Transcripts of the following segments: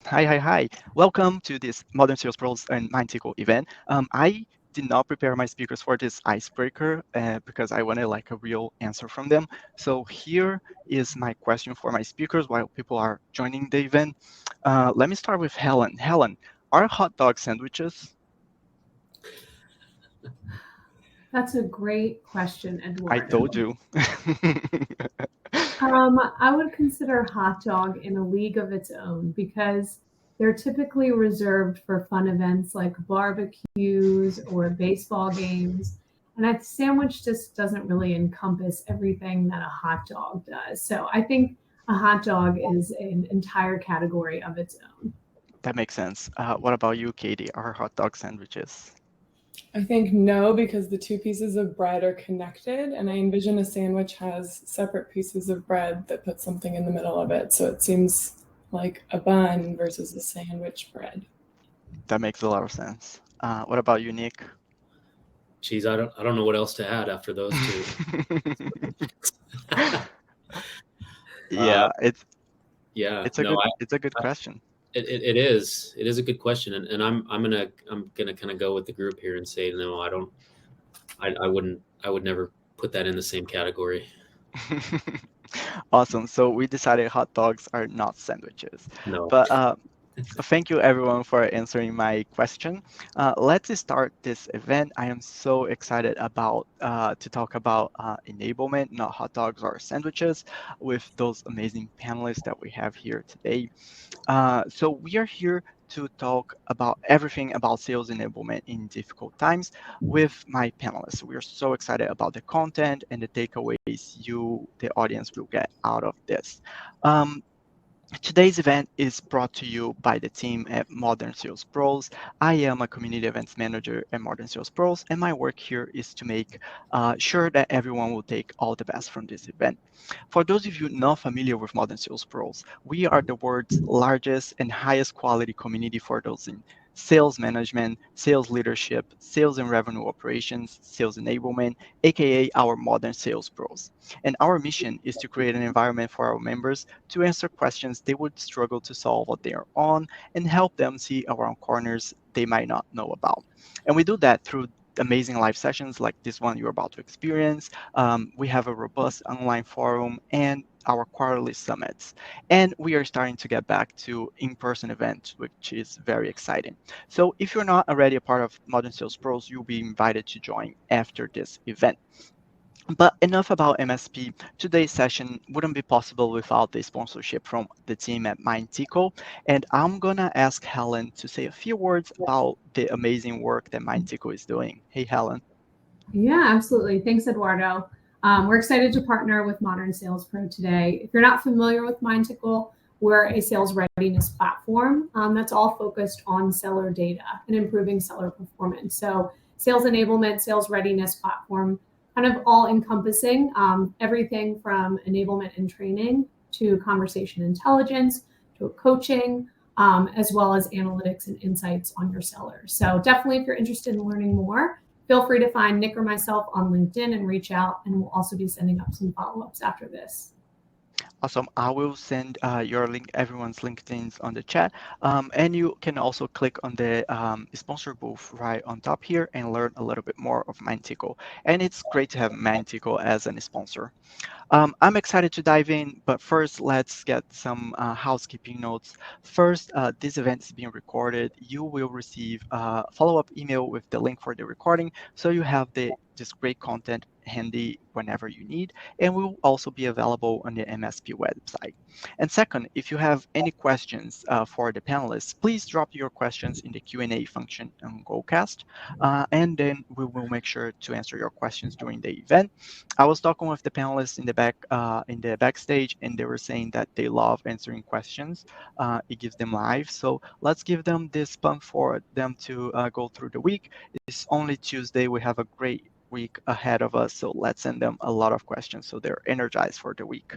Hi. Welcome to this Modern Sales Pros and Mindtickle event. I did not prepare my speakers for this icebreaker because I wanted like a real answer from them. So here is my question for my speakers while people are joining the event. Let me start with Helen. Helen, are hot dog sandwiches? That's a great question, I told Eduardo. you. I would consider hot dog in a league of its own because they're typically reserved for fun events like barbecues or baseball games. And a sandwich just doesn't really encompass everything that a hot dog does. So I think a hot dog is an entire category of its own. That makes sense. What about you, Katie? Are hot dog sandwiches? I think no, because the two pieces of bread are connected, and I envision a sandwich has separate pieces of bread that put something in the middle of it. So it seems like a bun versus a sandwich bread. That makes a lot of sense. What about you, Nick? Geez, I don't know what else to add after those two. uh, Yeah, it's yeah, it's a no, good it's a good I question. it is a good question, and I'm gonna kind of go with the group here and say no, I would never put that in the same category. Awesome. So we decided hot dogs are not sandwiches. No. But thank you everyone for answering my question. Let's start this event. I am so excited about to talk about enablement, not hot dogs or sandwiches, with those amazing panelists that we have here today. So we are here to talk about everything about sales enablement in difficult times with my panelists. We are so excited about the content and the takeaways the audience, will get out of this. Um, Today's event is brought to you by the team at Modern Sales Pros. I am a community events manager at Modern Sales Pros, and my work here is to make sure that everyone will take all the best from this event. For those of you not familiar with Modern Sales Pros, we are the world's largest and highest quality community for those in sales management, sales leadership, sales and revenue operations, sales enablement, aka our Modern Sales Pros. And our mission is to create an environment for our members to answer questions they would struggle to solve on their own and help them see around corners they might not know about. And we do that through amazing live sessions like this one you're about to experience. We have a robust online forum and our quarterly summits. And we are starting to get back to in-person events, which is very exciting. So if you're not already a part of Modern Sales Pros, you'll be invited to join after this event. But enough about MSP. Today's session wouldn't be possible without the sponsorship from the team at Mindtickle. And I'm gonna ask Helen to say a few words about the amazing work that Mindtickle is doing. Hey, Helen. Yeah, absolutely. Thanks, Eduardo. We're excited to partner with Modern Sales Pro today. If you're not familiar with Mindtickle, we're a sales readiness platform that's all focused on seller data and improving seller performance. So, sales enablement, sales readiness platform, kind of all encompassing everything from enablement and training to conversation intelligence to coaching, as well as analytics and insights on your sellers. So, definitely, if you're interested in learning more, feel free to find Nick or myself on LinkedIn and reach out, and we'll also be sending up some follow-ups after this. Awesome. I will send your link, everyone's LinkedIn's on the chat. And you can also click on the sponsor booth right on top here and learn a little bit more of Mindtickle. And it's great to have Mindtickle as a sponsor. I'm excited to dive in, but first, let's get some housekeeping notes. First, this event is being recorded. You will receive a follow-up email with the link for the recording, so you have this great content handy whenever you need, and will also be available on the MSP website. And second, if you have any questions for the panelists, please drop your questions in the Q&A function on GoCast, and then we will make sure to answer your questions during the event. I was talking with the panelists in the backstage, and they were saying that they love answering questions. It gives them life. So let's give them this pump for them to go through the week. It's only Tuesday. We have a great week ahead of us, so let's send them a lot of questions so they're energized for the week.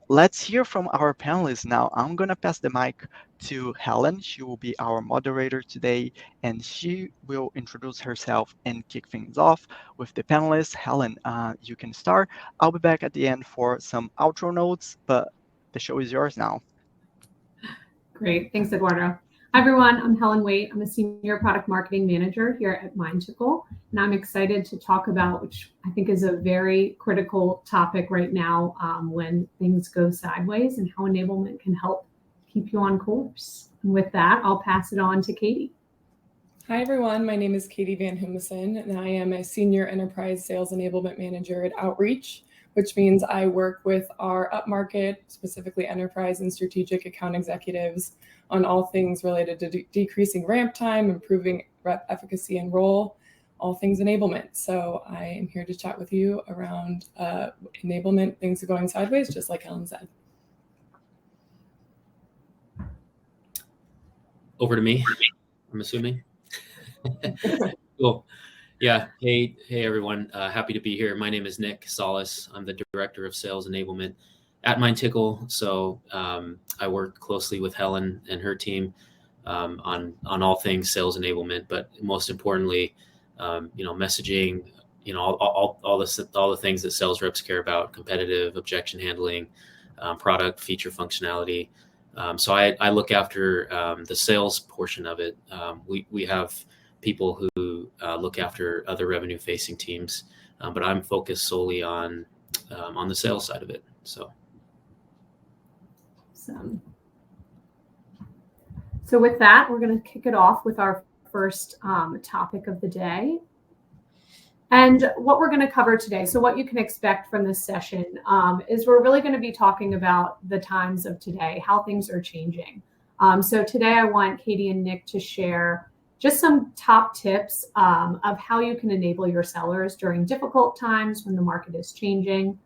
Let's hear from our panelists now. I'm gonna pass the mic to Helen. She will be our moderator today, and she will introduce herself and kick things off with the panelists. Helen, you can start. I'll be back at the end for some outro notes, but the show is yours now. Great. Thanks, Eduardo. Hi, everyone. I'm Helen Waite. I'm a Senior Product Marketing Manager here at Mindtickle, and I'm excited to talk about, which I think is a very critical topic right now when things go sideways, and how enablement can help keep you on course. And with that, I'll pass it on to Katie. Hi, everyone. My name is Katie Van Himsen, and I am a Senior Enterprise Sales Enablement Manager at Outreach, which means I work with our upmarket, specifically enterprise and strategic account executives, on all things related to decreasing ramp time, improving rep efficacy and role, all things enablement. So I am here to chat with you around enablement, things are going sideways, just like Helen said. Over to me, I'm assuming. Cool. Yeah. Hey, everyone. Happy to be here. My name is Nick Solis. I'm the Director of Sales Enablement at Mindtickle. So I work closely with Helen and her team on all things sales enablement, but most importantly, messaging, all the things that sales reps care about: competitive, objection handling, product, feature functionality. So I look after the sales portion of it. We have people who look after other revenue-facing teams, but I'm focused solely on the sales side of it. So with that, we're going to kick it off with our first topic of the day. And what we're going to cover today, so what you can expect from this session is we're really going to be talking about the times of today, how things are changing. So today I want Katie and Nick to share just some top tips of how you can enable your sellers during difficult times when the market is changing.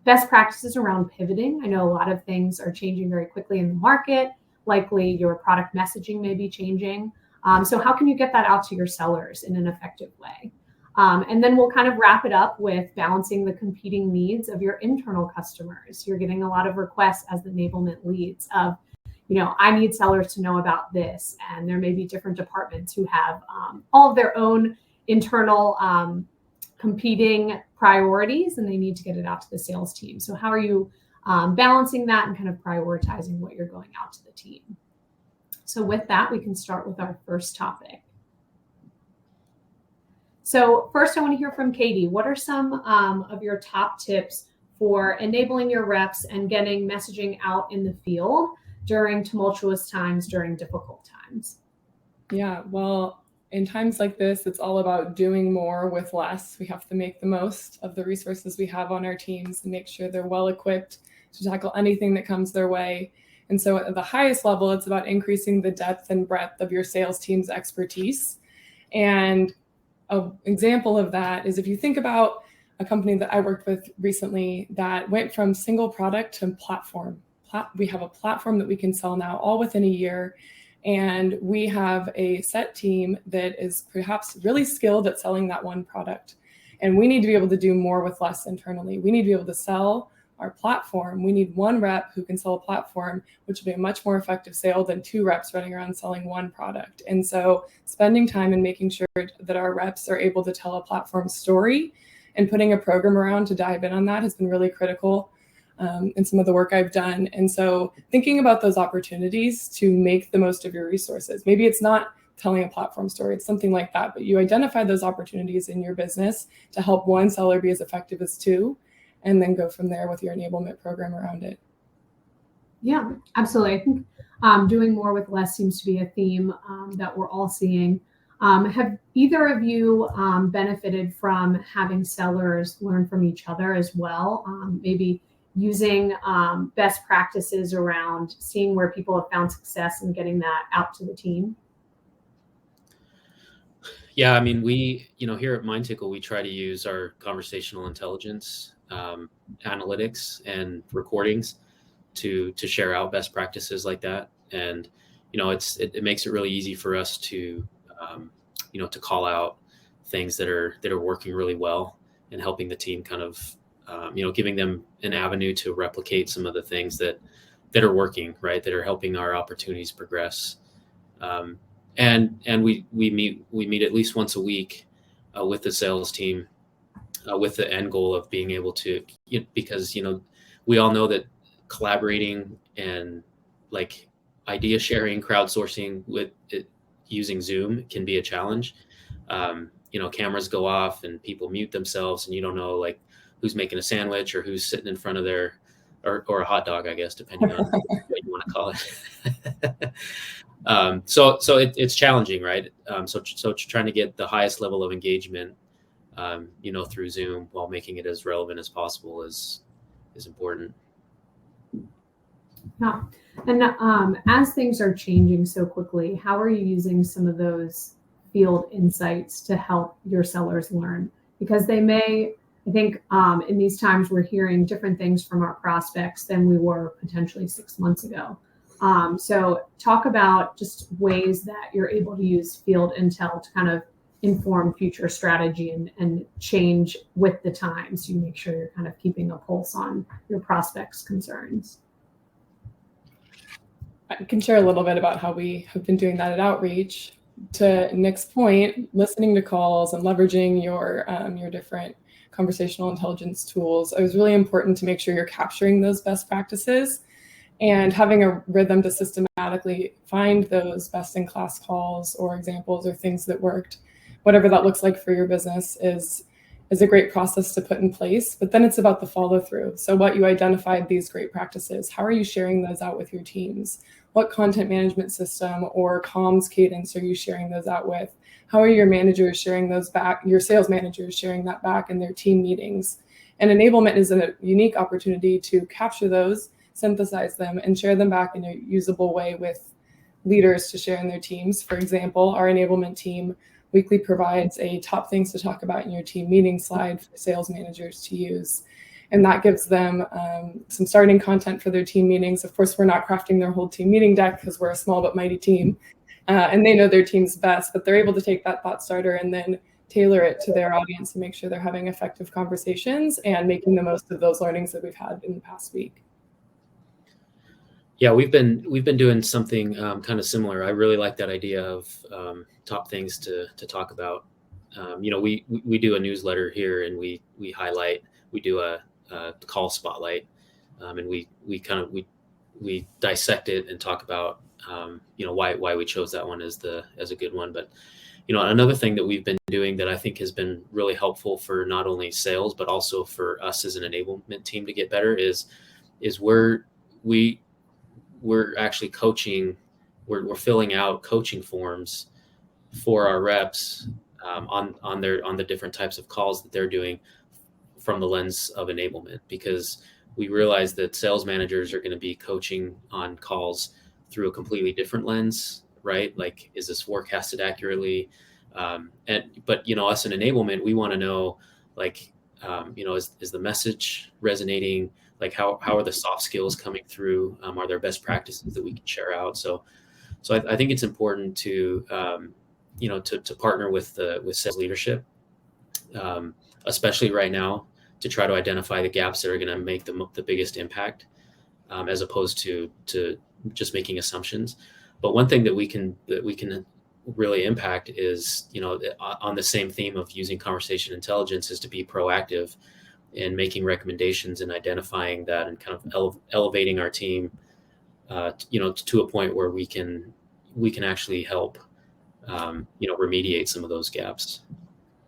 Best practices around pivoting. I know a lot of things are changing very quickly in the market. Likely your product messaging may be changing. So how can you get that out to your sellers in an effective way? And then we'll kind of wrap it up with balancing the competing needs of your internal customers. You're getting a lot of requests as the enablement leads of, I need sellers to know about this. And there may be different departments who have all of their own internal competing priorities, and they need to get it out to the sales team. So how are you balancing that and kind of prioritizing what you're going out to the team? So with that, we can start with our first topic. So first, I want to hear from Katie. What are some of your top tips for enabling your reps and getting messaging out in the field during tumultuous times, during difficult times? Yeah, well, in times like this, it's all about doing more with less. We have to make the most of the resources we have on our teams and make sure they're well equipped to tackle anything that comes their way. And so at the highest level, it's about increasing the depth and breadth of your sales team's expertise. And an example of that is if you think about a company that I worked with recently that went from single product to platform. We have a platform that we can sell now all within a year. And we have a set team that is perhaps really skilled at selling that one product. And we need to be able to do more with less internally. We need to be able to sell our platform. We need one rep who can sell a platform, which will be a much more effective sale than two reps running around selling one product. And so spending time and making sure that our reps are able to tell a platform story and putting a program around to dive in on that has been really critical in some of the work I've done. And so thinking about those opportunities to make the most of your resources. Maybe it's not telling a platform story, it's something like that, but you identify those opportunities in your business to help one seller be as effective as two, and then go from there with your enablement program around it. Yeah, absolutely. I think doing more with less seems to be a theme that we're all seeing. Have either of you benefited from having sellers learn from each other as well? Maybe using best practices around seeing where people have found success and getting that out to the team? Yeah, I mean, we, here at Mindtickle, we try to use our conversational intelligence analytics and recordings to share out best practices like that. And, it makes it really easy for us to, to call out things that are working really well and helping the team kind of, giving them an avenue to replicate some of the things that are working, right, that are helping our opportunities progress. And we meet at least once a week with the sales team with the end goal of being able to, because we all know that collaborating and like idea sharing, crowdsourcing with it, using Zoom can be a challenge. Cameras go off and people mute themselves, and you don't know like who's making a sandwich or who's sitting in front of their, or a hot dog, I guess, depending on what you want to call it. It's challenging, right? So trying to get the highest level of engagement, through Zoom while making it as relevant as possible is important. Yeah. And as things are changing so quickly, how are you using some of those field insights to help your sellers learn? Because they may, I think in these times, we're hearing different things from our prospects than we were potentially 6 months ago. So talk about just ways that you're able to use field intel to kind of inform future strategy and change with the times. So you make sure you're kind of keeping a pulse on your prospects' concerns. I can share a little bit about how we have been doing that at Outreach. To Nick's point, listening to calls and leveraging your different conversational intelligence tools, it was really important to make sure you're capturing those best practices and having a rhythm to systematically find those best-in-class calls or examples or things that worked. Whatever that looks like for your business is a great process to put in place, but then it's about the follow-through. So what you identified, these great practices, how are you sharing those out with your teams? What content management system or comms cadence are you sharing those out with? How are your managers sharing those back, your sales managers sharing that back in their team meetings? And enablement is a unique opportunity to capture those, synthesize them, and share them back in a usable way with leaders to share in their teams. For example, our enablement team weekly provides a top things to talk about in your team meeting slide for sales managers to use. And that gives them some starting content for their team meetings. Of course, we're not crafting their whole team meeting deck because we're a small but mighty team. And they know their teams best, but they're able to take that thought starter and then tailor it to their audience and make sure they're having effective conversations and making the most of those learnings that we've had in the past week. Yeah, we've been doing something kind of similar. I really like that idea of top things to talk about. We do a newsletter here, and we do a call spotlight, and we dissect it and talk about why we chose that one as a good one. But another thing that we've been doing that I think has been really helpful for not only sales but also for us as an enablement team to get better is we're actually coaching. We're filling out coaching forms for our reps on the different types of calls that they're doing from the lens of enablement, because we realize that sales managers are going to be coaching on calls through a completely different lens, right? Like, is this forecasted accurately? But us in enablement, we want to know, like, is the message resonating? Like, how are the soft skills coming through? Are there best practices that we can share out? So I think it's important to partner with sales leadership, especially right now, to try to identify the gaps that are going to make the biggest impact, as opposed to just making assumptions. But one thing that we can really impact is, on the same theme of using conversation intelligence, is to be proactive in making recommendations and identifying that, and kind of elevating our team, to a point where we can actually help, remediate some of those gaps.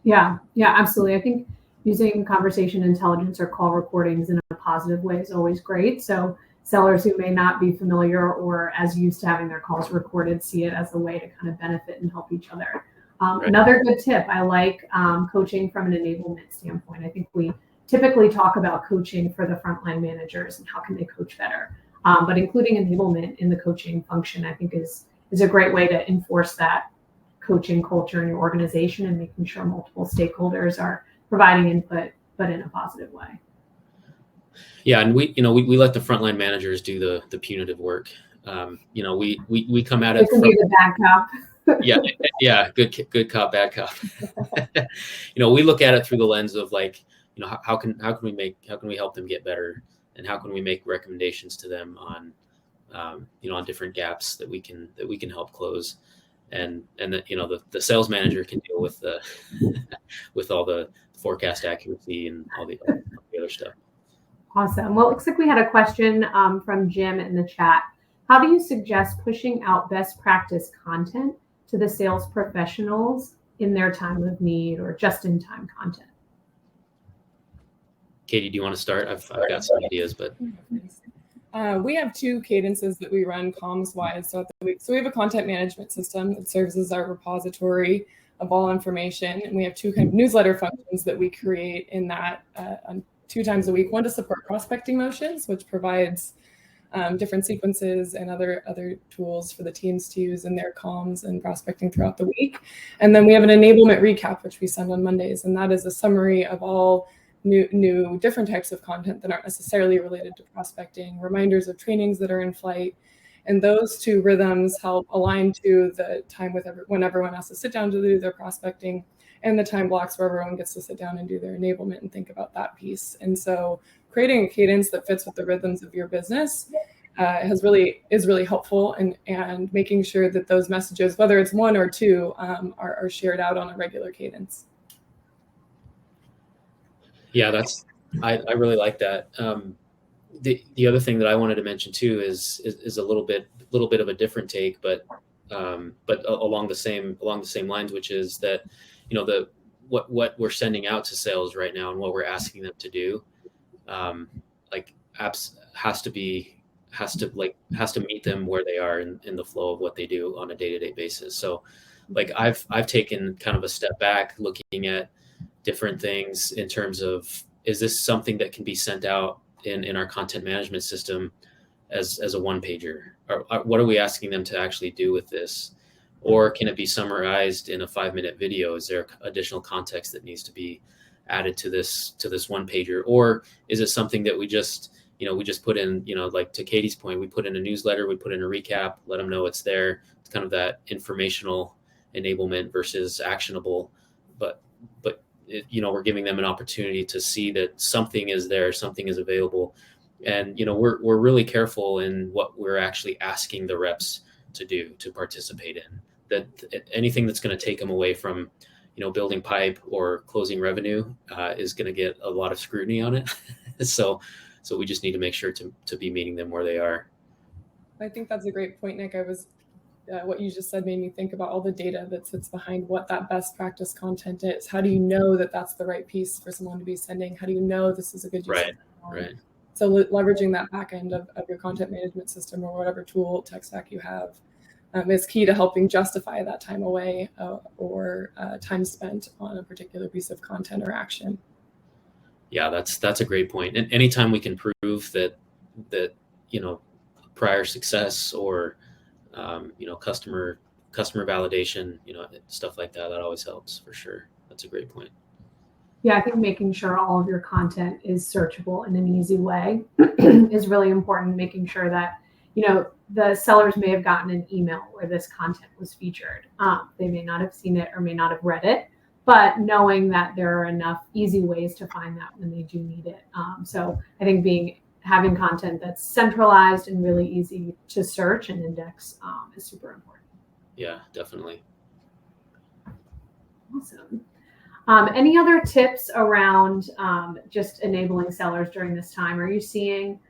Yeah, absolutely. I think using conversation intelligence or call recordings in a positive way is always great. So sellers who may not be familiar or as used to having their calls recorded see it as a way to kind of benefit and help each other. Right. Another good tip, I like coaching from an enablement standpoint. I think we typically talk about coaching for the frontline managers and how can they coach better. But including enablement in the coaching function, I think is a great way to enforce that coaching culture in your organization and making sure multiple stakeholders are providing input, but in a positive way. Yeah, and we let the frontline managers do the punitive work. We come at it. It can be the bad cop. Yeah, good cop, bad cop. We look at it through the lens of, like, how can we help them get better, and how can we make recommendations to them on on different gaps that we can help close, and that the sales manager can deal with the with all the forecast accuracy and all the other stuff. Awesome. Well, it looks like we had a question from Jim in the chat. How do you suggest pushing out best practice content to the sales professionals in their time of need or just-in-time content? Katie, do you want to start? I've got some ideas, but we have 2 cadences that we run comms-wise throughout the week. So we have a content management system that serves as our repository of all information, and we have 2 kind of newsletter functions that we create in that 2 times a week. One to support prospecting motions, which provides different sequences and other tools for the teams to use in their comms and prospecting throughout the week. And then we have an enablement recap, which we send on Mondays, and that is a summary of all new different types of content that aren't necessarily related to prospecting, reminders of trainings that are in flight. And those 2 rhythms help align to the time when everyone has to sit down to do their prospecting, and the time blocks where everyone gets to sit down and do their enablement and think about that piece. And so creating a cadence that fits with the rhythms of your business is really helpful, and making sure that those messages, whether it's 1 or 2, are shared out on a regular cadence. Yeah, I really like that. The other thing that I wanted to mention too is a little bit of a different take, but along the same lines, which is that, what we're sending out to sales right now and what we're asking them to do, like apps has to meet them where they are in the flow of what they do on a day-to-day basis. So like I've taken kind of a step back, looking at different things in terms of, is this something that can be sent out in our content management system as a 1-pager? Or what are we asking them to actually do with this? Or can it be summarized in a 5-minute video? Is there additional context that needs to be added to this 1-pager? Or is it something that we just put in, like to Katie's point, we put in a newsletter, we put in a recap, let them know it's there. It's kind of that informational enablement versus actionable, but we're giving them an opportunity to see that something is there, something is available. And, we're really careful in what we're actually asking the reps to do, to participate in. That anything that's going to take them away from, building pipe or closing revenue is going to get a lot of scrutiny on it. So we just need to make sure to be meeting them where they are. I think that's a great point, Nick. What you just said made me think about all the data that sits behind what that best practice content is. How do you know that that's the right piece for someone to be sending? How do you know this is a good use of Right. So leveraging that back end of your content management system or whatever tool, tech stack you have, is key to helping justify that time away or time spent on a particular piece of content or action. Yeah, that's a great point. And anytime we can prove that prior success or customer validation, stuff like that always helps for sure. That's a great point. Yeah, I think making sure all of your content is searchable in an easy way is really important. Making sure that, the sellers may have gotten an email where this content was featured. They may not have seen it or may not have read it, but knowing that there are enough easy ways to find that when they do need it. So I think having content that's centralized and really easy to search and index is super important. Yeah, definitely. Awesome. Any other tips around just enabling sellers during this time? Are you seeing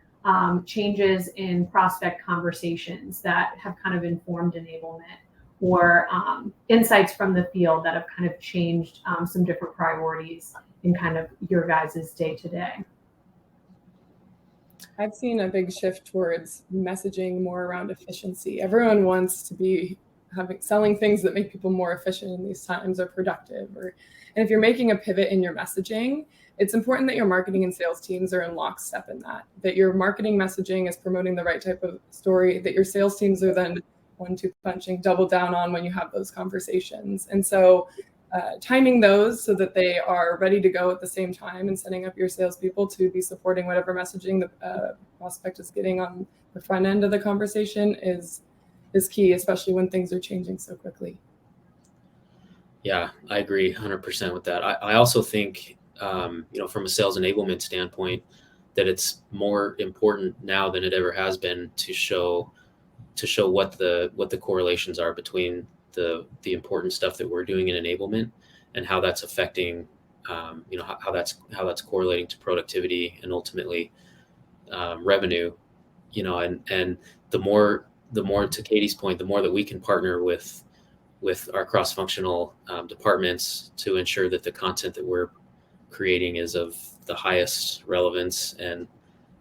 changes in prospect conversations that have kind of informed enablement, or insights from the field that have kind of changed some different priorities in kind of your guys' day-to-day? I've seen a big shift towards messaging more around efficiency. Everyone wants to be selling things that make people more efficient in these times or productive. And if you're making a pivot in your messaging, it's important that your marketing and sales teams are in lockstep in that your marketing messaging is promoting the right type of story, that your sales teams are then 1-2 punching double down on when you have those conversations. And so timing those so that they are ready to go at the same time, and setting up your salespeople to be supporting whatever messaging the prospect is getting on the front end of the conversation is key, especially when things are changing so quickly. Yeah, I agree 100% with that. I also think, from a sales enablement standpoint, that it's more important now than it ever has been to show what the correlations are between the important stuff that we're doing in enablement and how that's affecting, how that's correlating to productivity and ultimately revenue, and the more the more, to Katie's point, the more that we can partner with our cross-functional departments to ensure that the content that we're creating is of the highest relevance, and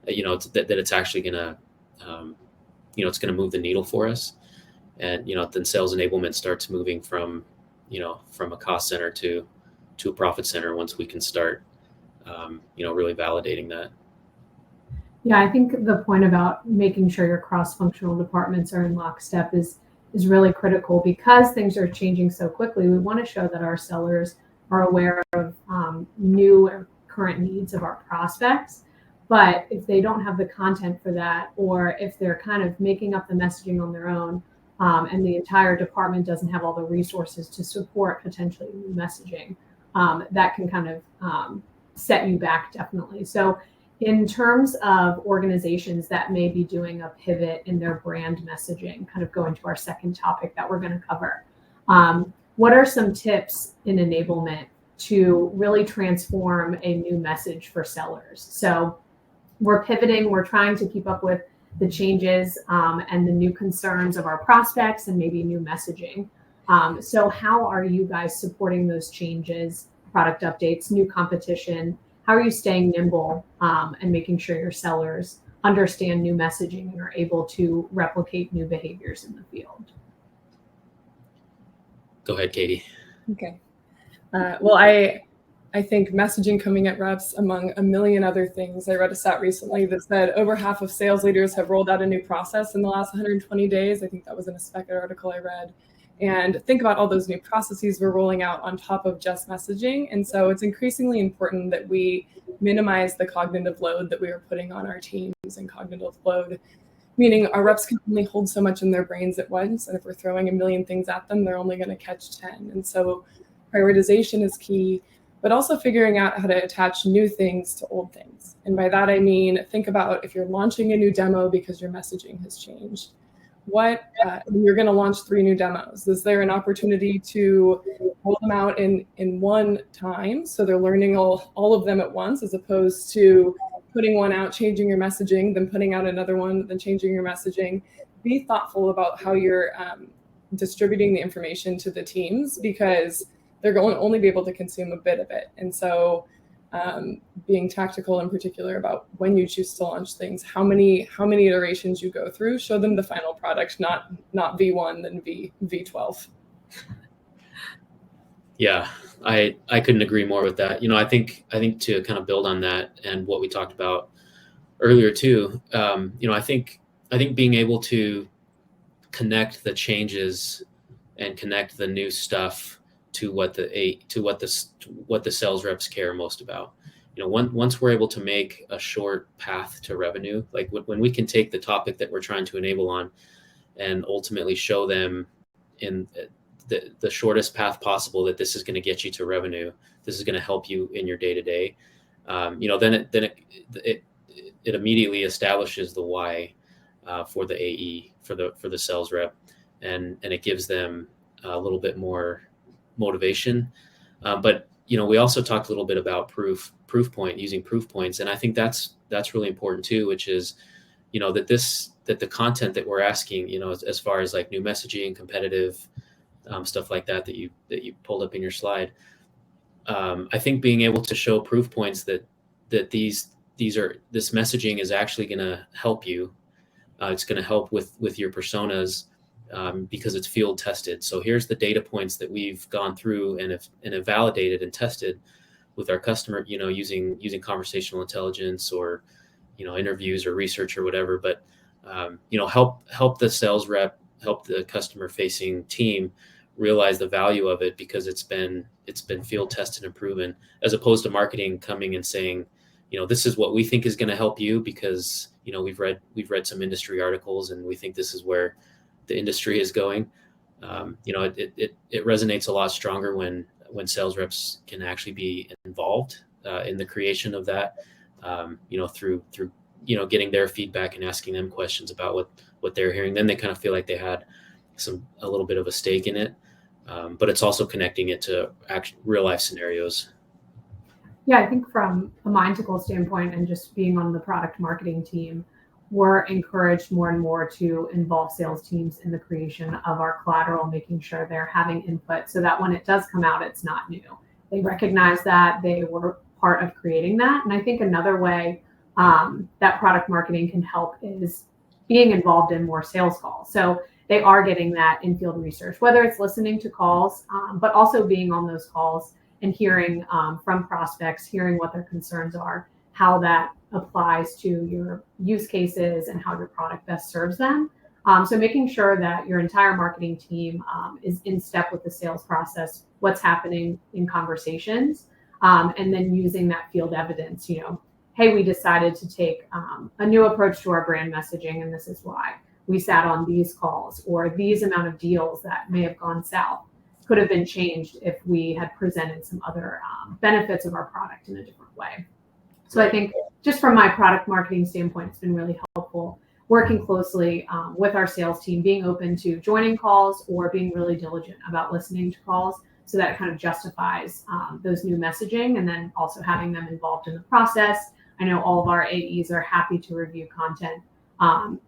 that it's actually gonna it's gonna move the needle for us. And then sales enablement starts moving from a cost center to a profit center once we can start really validating that. Yeah, I think the point about making sure your cross-functional departments are in lockstep is really critical, because things are changing so quickly. We want to show that our sellers are aware of new or current needs of our prospects. But if they don't have the content for that, or if they're kind of making up the messaging on their own, and the entire department doesn't have all the resources to support potentially new messaging, that can kind of set you back, definitely. So in terms of organizations that may be doing a pivot in their brand messaging, kind of going to our second topic that we're going to cover, what are some tips in enablement to really transform a new message for sellers? So we're pivoting, we're trying to keep up with the changes and the new concerns of our prospects and maybe new messaging. So how are you guys supporting those changes, product updates, new competition? How are you staying nimble and making sure your sellers understand new messaging and are able to replicate new behaviors in the field? Go ahead, Katie. Okay. Well, I think messaging coming at reps, among a million other things. I read a stat recently that said over half of sales leaders have rolled out a new process in the last 120 days. I think that was in a Spec article I read. And think about all those new processes we're rolling out on top of just messaging. And so it's increasingly important that we minimize the cognitive load that we are putting on our teams. And cognitive load, meaning our reps can only hold so much in their brains at once. And if we're throwing a million things at them, they're only going to catch 10. And so prioritization is key, but also figuring out how to attach new things to old things. And by that, I mean, think about if you're launching a new demo because your messaging has changed. You're going to launch 3 new demos. Is there an opportunity to roll them out in one time, so they're learning all of them at once, as opposed to putting one out, changing your messaging, then putting out another one, then changing your messaging? Be thoughtful about how you're distributing the information to the teams, because they're going to only be able to consume a bit of it. And so being tactical in particular about when you choose to launch things, how many iterations you go through, show them the final product, not V1, then V12. Yeah, I couldn't agree more with that. I think to kind of build on that and what we talked about earlier too, I think being able to connect the changes and connect the new stuff to what the sales reps care most about. Once we're able to make a short path to revenue, like when we can take the topic that we're trying to enable on and ultimately show them in the shortest path possible that this is going to get you to revenue, this is going to help you in your day-to-day, then it immediately establishes the why for the AE, for the sales rep, and it gives them a little bit more motivation. But we also talked a little bit about using proof points, and I think that's really important too, which is that the content that we're asking, as far as like new messaging, competitive stuff like that you pulled up in your slide, I think being able to show proof points that this messaging is actually going to help you. It's going to help with your personas, because it's field tested. So here's the data points that we've gone through and have validated and tested with our customer, using conversational intelligence or interviews or research or whatever. But help the sales rep, help the customer facing team realize the value of it, because it's been field tested and proven, as opposed to marketing coming and saying, this is what we think is going to help you because we've read some industry articles and we think this is where the industry is going. It resonates a lot stronger when sales reps can actually be involved in the creation of that, through getting their feedback and asking them questions about what they're hearing. Then they kind of feel like they had a little bit of a stake in it, but it's also connecting it to real life scenarios. Yeah, I think from a Mindtickle standpoint and just being on the product marketing team, we're encouraged more and more to involve sales teams in the creation of our collateral, making sure they're having input so that when it does come out, it's not new. They recognize that they were part of creating that. And I think another way that product marketing can help is being involved in more sales calls. So they are getting that in-field research, whether it's listening to calls, but also being on those calls and hearing from prospects, hearing what their concerns are, how that applies to your use cases and how your product best serves them. So making sure that your entire marketing team is in step with the sales process, what's happening in conversations, and then using that field evidence, hey, we decided to take a new approach to our brand messaging, and this is why. We sat on these calls, or these amount of deals that may have gone south could have been changed if we had presented some other benefits of our product in a different way. So I think just from my product marketing standpoint, it's been really helpful working closely with our sales team, being open to joining calls or being really diligent about listening to calls so that it kind of justifies those new messaging, and then also having them involved in the process. I know all of our AEs are happy to review content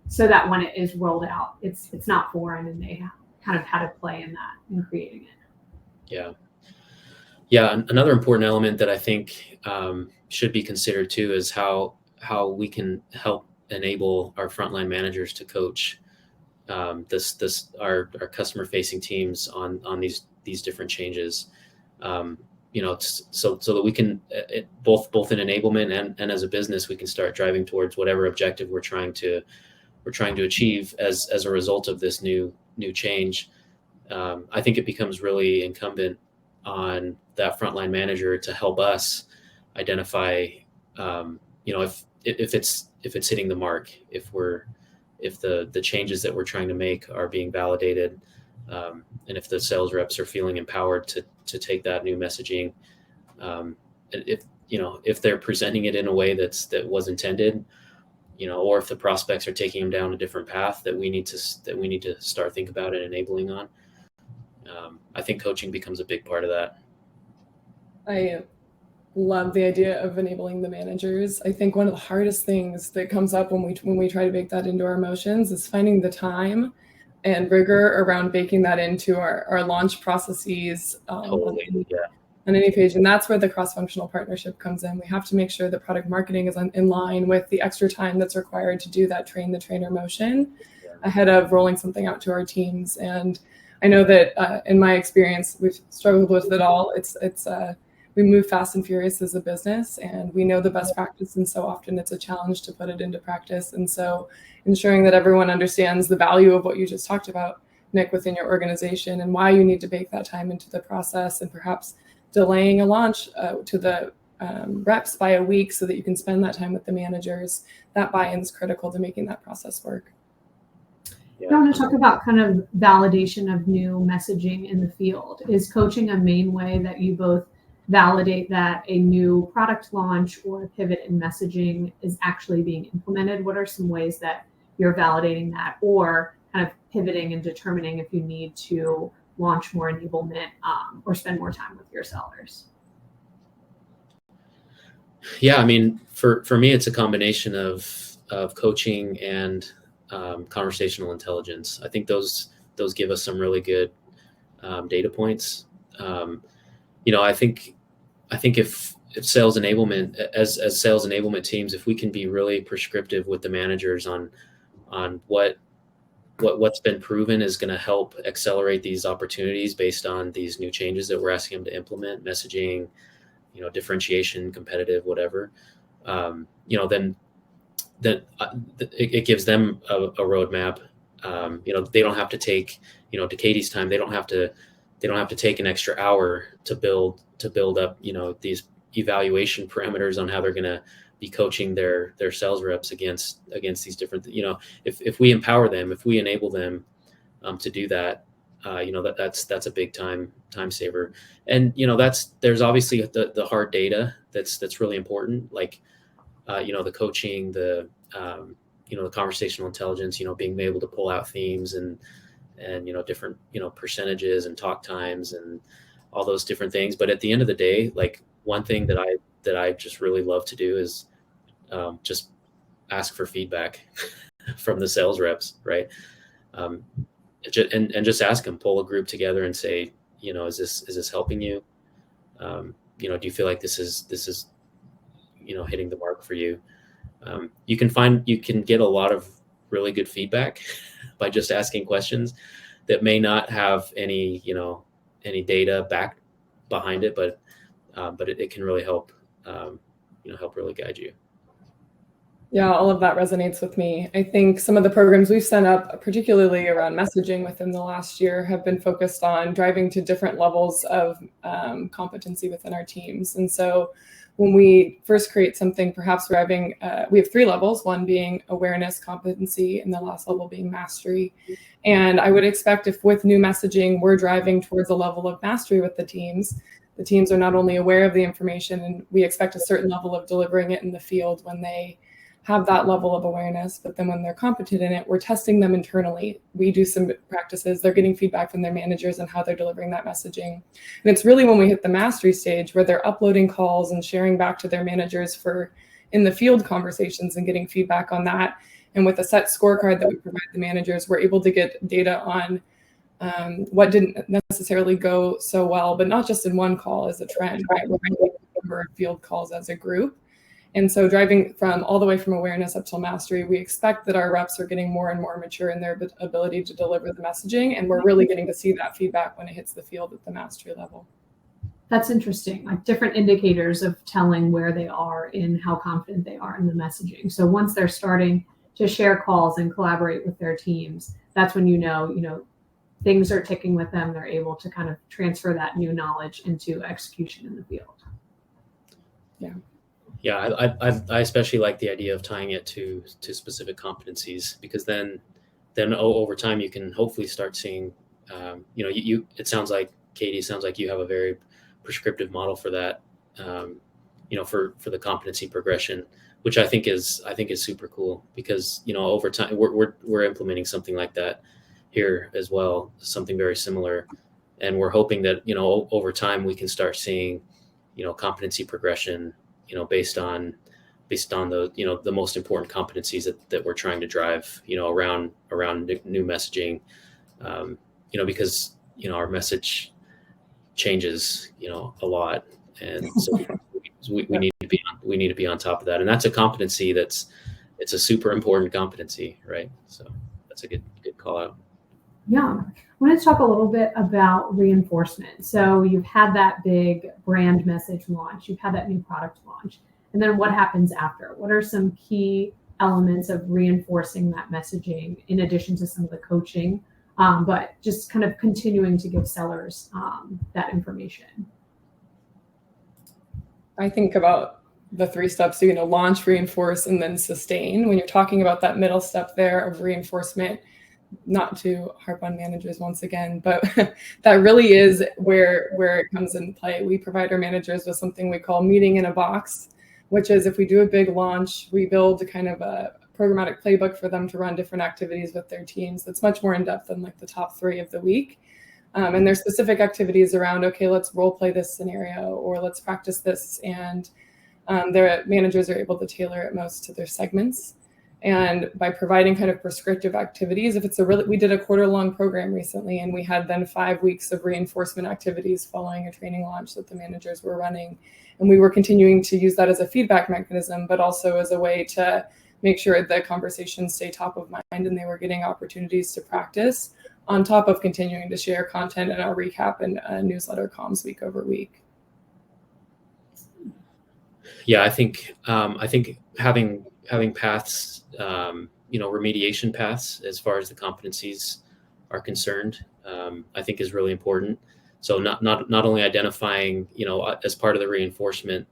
so that when it is rolled out, it's not foreign and they kind of had a play in that in creating it. Yeah. Another important element that I think should be considered too is how we can help enable our frontline managers to coach our customer facing teams on these different changes. So that we can both in enablement and as a business, we can start driving towards whatever objective we're trying to achieve as a result of this new change. I think it becomes really incumbent on that frontline manager to help us identify, if it's hitting the mark, if the changes that we're trying to make are being validated, and if the sales reps are feeling empowered to take that new messaging, if they're presenting it in a way that was intended, or if the prospects are taking them down a different path that we need to start thinking about and enabling on. I think coaching becomes a big part of that. I love the idea of enabling the managers. I think one of the hardest things that comes up when we try to bake that into our motions is finding the time and rigor around baking that into our launch processes on any page. And that's where the cross-functional partnership comes in. We have to make sure that product marketing is in line with the extra time that's required to do that train the trainer motion ahead of rolling something out to our teams. And I know that in my experience, we've struggled with it all. We move fast and furious as a business, and we know the best practice, and so often it's a challenge to put it into practice. And so ensuring that everyone understands the value of what you just talked about, Nick, within your organization, and why you need to bake that time into the process, and perhaps delaying a launch to the reps by a week so that you can spend that time with the managers. That buy-in is critical to making that process work. I want to talk about kind of validation of new messaging in the field. Is coaching a main way that you both validate that a new product launch or pivot in messaging is actually being implemented? What are some ways that you're validating that, or kind of pivoting and determining if you need to launch more enablement or spend more time with your sellers? Yeah, I mean, for me, it's a combination of coaching and conversational intelligence. I think those give us some really good data points. I think if sales enablement, as sales enablement teams, if we can be really prescriptive with the managers on what's been proven is going to help accelerate these opportunities based on these new changes that we're asking them to implement, messaging, differentiation, competitive, whatever, then it gives them a roadmap. They don't have to take, to Katie's time, they don't have to take an extra hour to build up, these evaluation parameters on how they're going to be coaching their sales reps against these different, if we empower them, if we enable them to do that, that's a big time saver. And, there's obviously the hard data that's really important. Like, the coaching, the conversational intelligence, being able to pull out themes and different, percentages and talk times and all those different things. But at the end of the day, like, one thing that I just really love to do is ask for feedback from the sales reps, right? And just ask them, pull a group together and say, is this helping you? Do you feel like this is hitting the mark for you? You can get a lot of really good feedback by just asking questions that may not have any data back behind it, but it can really help really guide you. Yeah, all of that resonates with me. I think some of the programs we've set up, particularly around messaging within the last year, have been focused on driving to different levels of competency within our teams. And so when we first create something, perhaps we have 3 levels, one being awareness, competency, and the last level being mastery. And I would expect if with new messaging, we're driving towards a level of mastery with the teams are not only aware of the information, and we expect a certain level of delivering it in the field when they have that level of awareness, but then when they're competent in it, we're testing them internally. We do some practices, they're getting feedback from their managers on how they're delivering that messaging. And it's really when we hit the mastery stage where they're uploading calls and sharing back to their managers for in the field conversations and getting feedback on that. And with a set scorecard that we provide the managers, we're able to get data on what didn't necessarily go so well, but not just in one call as a trend, right? We're making a number of field calls as a group. And so driving from all the way from awareness up till mastery, we expect that our reps are getting more and more mature in their ability to deliver the messaging. And we're really getting to see that feedback when it hits the field at the mastery level. That's interesting, like different indicators of telling where they are in how confident they are in the messaging. So once they're starting to share calls and collaborate with their teams, that's when things are ticking with them. They're able to kind of transfer that new knowledge into execution in the field. Yeah. Yeah, I especially like the idea of tying it to specific competencies, because then over time you can hopefully start seeing, it sounds like, Katie, you have a very prescriptive model for that, for the competency progression, which I think is super cool, because over time we're implementing something like that here as well, something very similar, and we're hoping that over time we can start seeing competency progression based on the most important competencies that we're trying to drive around new messaging, because our message changes a lot, and so we need to be on top of that, and that's a competency it's a super important competency, right? So that's a good call out. Yeah. I wanted to talk a little bit about reinforcement. So you've had that big brand message launch, you've had that new product launch, and then what happens after? What are some key elements of reinforcing that messaging in addition to some of the coaching, but just kind of continuing to give sellers that information? I think about the 3 steps, launch, reinforce, and then sustain. When you're talking about that middle step there of reinforcement, not to harp on managers once again, but that really is where it comes into play. We provide our managers with something we call meeting in a box, which is if we do a big launch, we build kind of a programmatic playbook for them to run different activities with their teams. That's much more in depth than like the top 3 of the week. And there's specific activities around, okay, let's role play this scenario, or let's practice this. And their managers are able to tailor it most to their segments. And by providing kind of prescriptive activities, if it's we did a quarter-long program recently, and we had then 5 weeks of reinforcement activities following a training launch that the managers were running. And we were continuing to use that as a feedback mechanism, but also as a way to make sure the conversations stay top of mind, and they were getting opportunities to practice on top of continuing to share content in our recap and newsletter comms week over week. Yeah, I think having paths, remediation paths as far as the competencies are concerned, I think is really important. So not only identifying, as part of the reinforcement,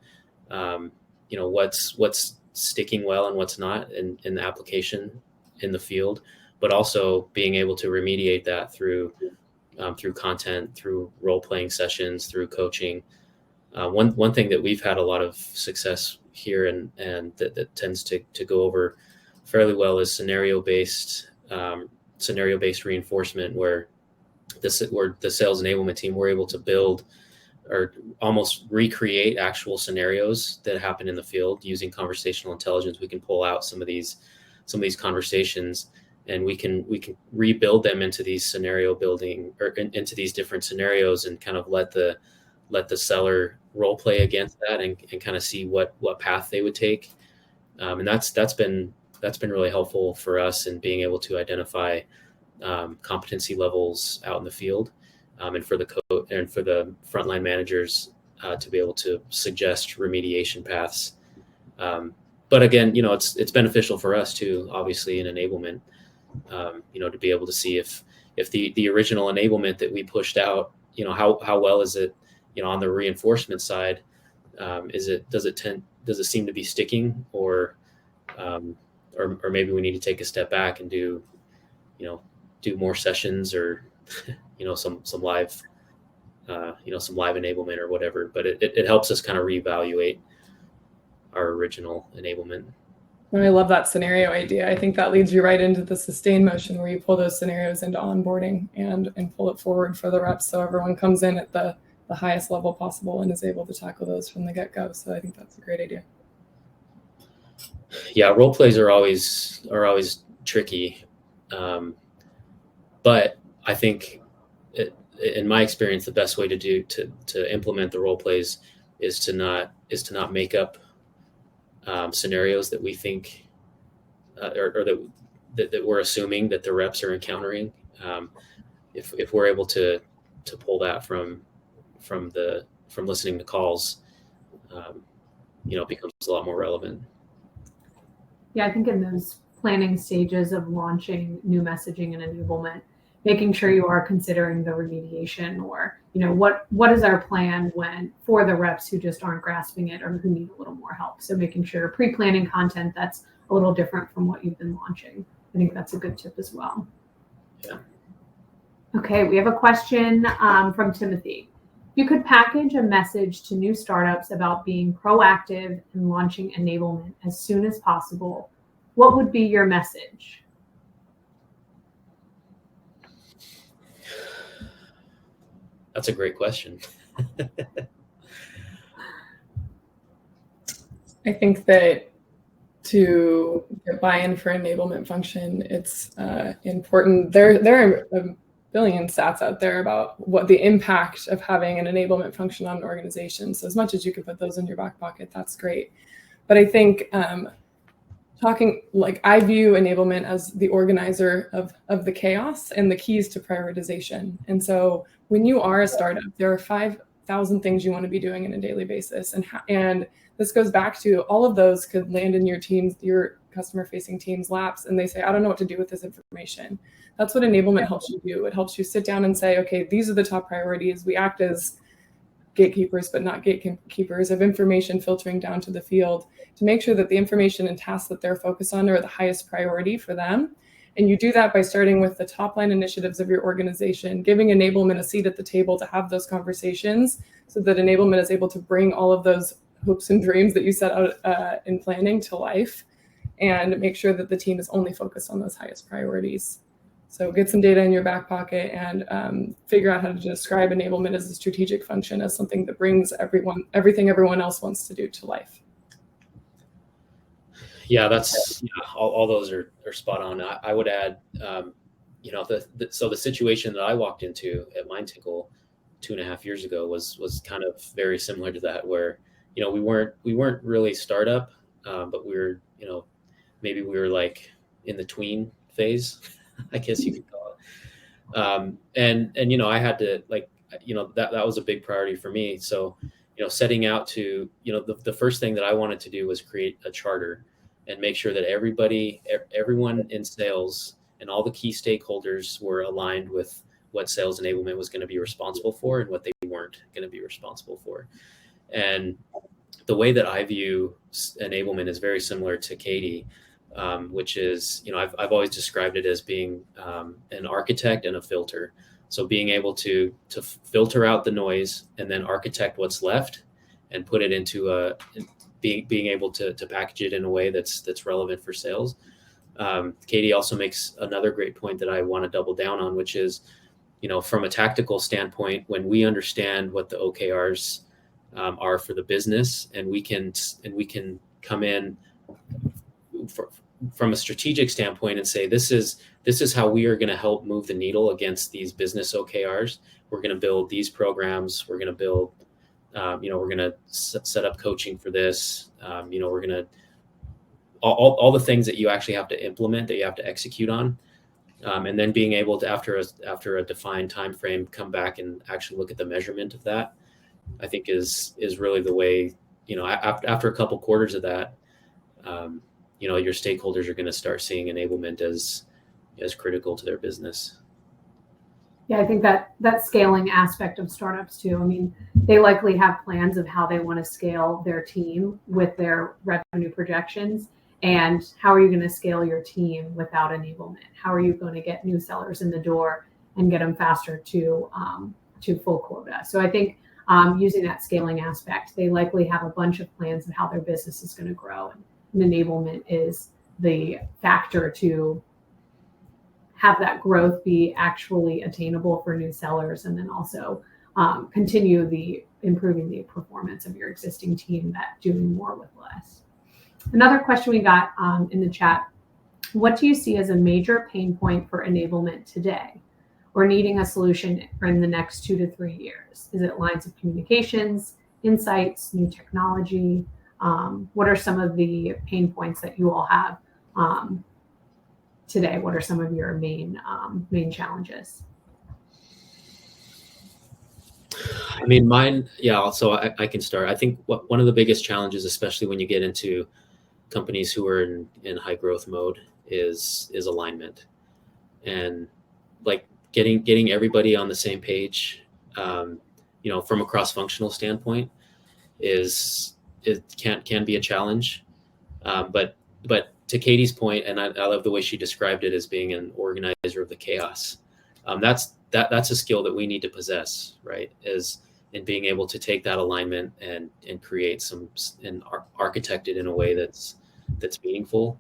what's sticking well and what's not in the application in the field, but also being able to remediate that through content, through role-playing sessions, through coaching. One thing that we've had a lot of success here and that tends to go over fairly well is scenario-based reinforcement, where the sales enablement team, we're able to build or almost recreate actual scenarios that happen in the field using conversational intelligence. We can pull out some of these conversations, and we can rebuild them into these scenario building, or into these different scenarios, and kind of let the seller role play against that, and kind of see what path they would take. And that's been really helpful for us in being able to identify competency levels out in the field, and for the frontline managers to be able to suggest remediation paths. But again, it's beneficial for us too, obviously, in enablement, to be able to see if the original enablement that we pushed out, how well is it, on the reinforcement side, does it seem to be sticking, or maybe we need to take a step back and do more sessions, or some live enablement or whatever. But it helps us kind of reevaluate our original enablement. I love that scenario idea. I think that leads you right into the sustain motion, where you pull those scenarios into onboarding and pull it forward for the reps, so everyone comes in at the highest level possible and is able to tackle those from the get-go. So I think that's a great idea. Yeah, role plays are always tricky, but I think in my experience, the best way to implement the role plays is to not make up scenarios that we think or that we're assuming that the reps are encountering. If we're able to pull that from listening to calls, it becomes a lot more relevant. Yeah, I think in those planning stages of launching new messaging and enablement, making sure you are considering the remediation, or what is our plan for the reps who just aren't grasping it or who need a little more help. So making sure pre-planning content that's a little different from what you've been launching. I think that's a good tip as well. Yeah. Okay, we have a question from Timothy. If you could package a message to new startups about being proactive and launching enablement as soon as possible, what would be your message? That's a great question. I think that to get buy-in for enablement function, it's important. There are a billion stats out there about what the impact of having an enablement function on an organization. So as much as you can put those in your back pocket, that's great. But I think I view enablement as the organizer of the chaos and the keys to prioritization. And so when you are a startup, there are 5,000 things you want to be doing on a daily basis. And this goes back to all of those could land in your customer-facing team's laps, and they say, I don't know what to do with this information. That's what enablement helps you do. It helps you sit down and say, okay, these are the top priorities. We act as gatekeepers, but not gatekeepers, of information filtering down to the field to make sure that the information and tasks that they're focused on are the highest priority for them. And you do that by starting with the top line initiatives of your organization, giving enablement a seat at the table to have those conversations, so that enablement is able to bring all of those hopes and dreams that you set out in planning to life, and make sure that the team is only focused on those highest priorities. So get some data in your back pocket, and figure out how to describe enablement as a strategic function, as something that brings everything everyone else wants to do to life. Yeah, all those are spot on. I would add, so the situation that I walked into at Mindtickle 2.5 years ago was kind of very similar to that, where we weren't really startup, but we were maybe we were like in the tween phase, I guess you could call it. And I had to that was a big priority for me. So setting out to the first thing that I wanted to do was create a charter and make sure that everyone in sales and all the key stakeholders were aligned with what sales enablement was going to be responsible for and what they weren't going to be responsible for. And the way that I view enablement is very similar to Katie, which is, I've always described it as being an architect and a filter. So being able to filter out the noise and then architect what's left and put it into being able to package it in a way that's relevant for sales. Katie also makes another great point that I want to double down on, which is, from a tactical standpoint, when we understand what the OKRs are for the business, and we can come in from a strategic standpoint and say, this is how we are going to help move the needle against these business OKRs. We're going to build these programs. We're going to build, we're going to set up coaching for this. We're going to all the things that you actually have to implement, that you have to execute on. And then being able to, after a defined time frame, come back and actually look at the measurement of that, I think is really the way. After a couple quarters of that, your stakeholders are going to start seeing enablement as critical to their business. Yeah, I think that scaling aspect of startups too. I mean, they likely have plans of how they want to scale their team with their revenue projections. And how are you going to scale your team without enablement? How are you going to get new sellers in the door and get them faster to full quota? So I think using that scaling aspect, they likely have a bunch of plans of how their business is going to grow. And enablement is the factor to have that growth be actually attainable for new sellers, and then also continue improving the performance of your existing team, that doing more with less. Another question we got in the chat: what do you see as a major pain point for enablement today, or needing a solution in the next 2 to 3 years? Is it lines of communications, insights, new technology? What are some of the pain points that you all have today? What are some of your main challenges? I mean, mine, yeah. So I can start. I think one of the biggest challenges, especially when you get into companies who are in high growth mode, is alignment, and like getting everybody on the same page. From a cross-functional standpoint, can be a challenge. But to Katie's point, and I love the way she described it as being an organizer of the chaos. That's a skill that we need to possess, right? In being able to take that alignment and create and architect it in a way that's meaningful.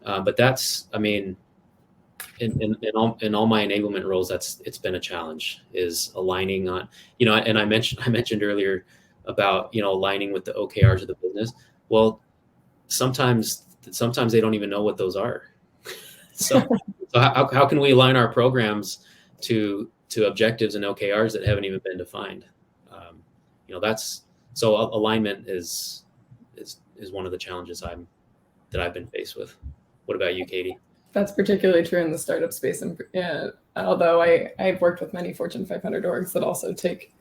But that's, I mean, in all my enablement roles, it's been a challenge, is aligning on, and I mentioned earlier about, aligning with the OKRs of the business. Well, sometimes they don't even know what those are. So how can we align our programs to objectives and OKRs that haven't even been defined? Alignment is one of the challenges that I've been faced with. What about you, Katie? That's particularly true in the startup space. And although I've worked with many Fortune 500 orgs that also take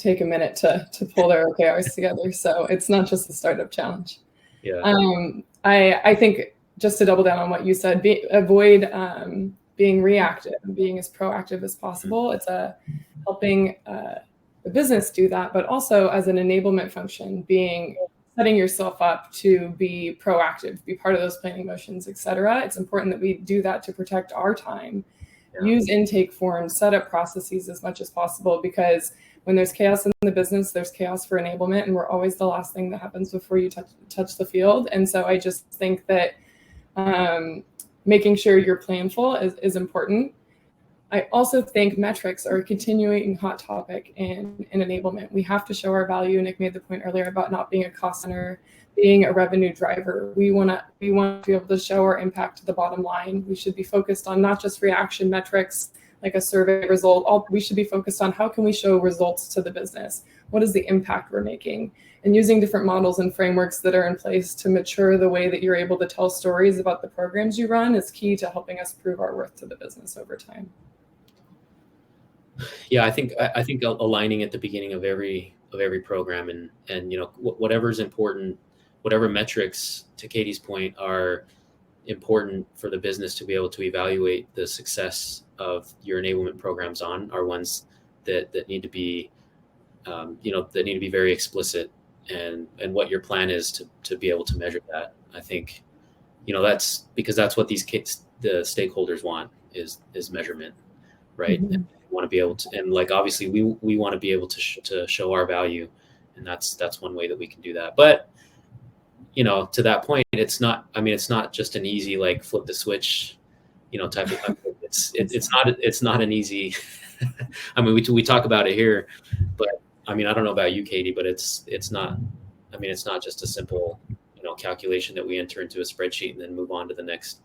a minute to pull their OKRs together. So it's not just a startup challenge. Yeah. I think, just to double down on what you said, avoid being reactive and being as proactive as possible. It's helping the business do that, but also as an enablement function, setting yourself up to be proactive, be part of those planning motions, et cetera. It's important that we do that to protect our time. Yeah. Use intake forms, set up processes as much as possible, because when there's chaos in the business, there's chaos for enablement, and we're always the last thing that happens before you touch the field. And so I just think that making sure you're planful is important. I also think metrics are a continuing hot topic in enablement. We have to show our value. Nick made the point earlier about not being a cost center, being a revenue driver. We want to be able to show our impact to the bottom line. We should be focused on not just reaction metrics, like a survey result. We should be focused on how can we show results to the business? What is the impact we're making? And using different models and frameworks that are in place to mature the way that you're able to tell stories about the programs you run is key to helping us prove our worth to the business over time. Yeah, I think aligning at the beginning of every program, and whatever's important, whatever metrics, to Katie's point, are important for the business to be able to evaluate the success of your enablement programs are ones that need to be very explicit, and what your plan is to be able to measure that. I think that's because that's what the stakeholders want is measurement, right? Mm-hmm. Want to be able to, and like obviously we want to be able to show our value, and that's one way that we can do that. But to that point, it's not just an easy like flip the switch type of thing. It's not an easy I mean, we talk about it here, but I mean, I don't know about you, Katie, but it's not. I mean, it's not just a simple, calculation that we enter into a spreadsheet and then move on to the next